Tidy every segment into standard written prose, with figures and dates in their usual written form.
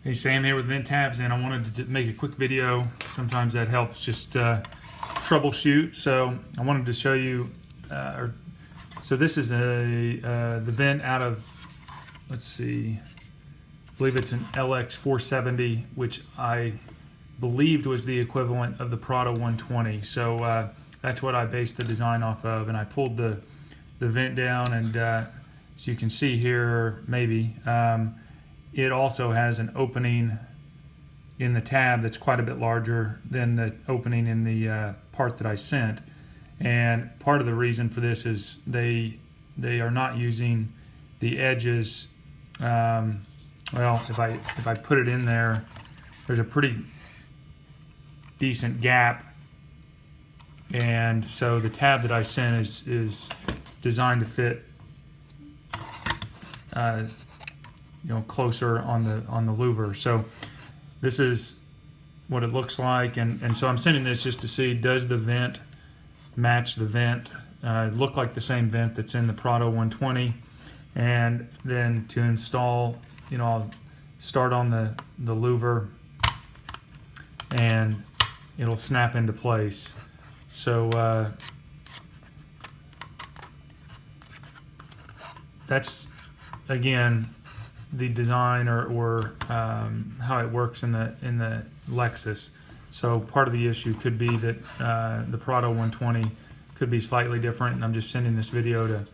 Hey, Sam here with VentTabs, and I wanted to make a quick video. Sometimes that helps just troubleshoot. So I wanted to show you, so this is the vent out of, let's see, I believe it's an LX 470, which I believed was the equivalent of the Prado 120. So that's what I based the design off of, and I pulled the vent down, and as you can see here, maybe, it also has an opening in the tab that's quite a bit larger than the opening in the part that I sent. And part of the reason for this is they are not using the edges. Well, if I put it in there, there's a pretty decent gap, and so the tab that I sent is designed to fit closer on the louver. So this is what it looks like, and so I'm sending this just to see, does the vent match the vent, look like the same vent that's in the Prado 120. And then to install, I'll start on the louver and it'll snap into place. So that's again the design or how it works in the Lexus. So part of the issue could be that the Prado 120 could be slightly different, and I'm just sending this video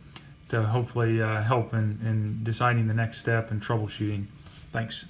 to hopefully help in deciding the next step and troubleshooting. Thanks.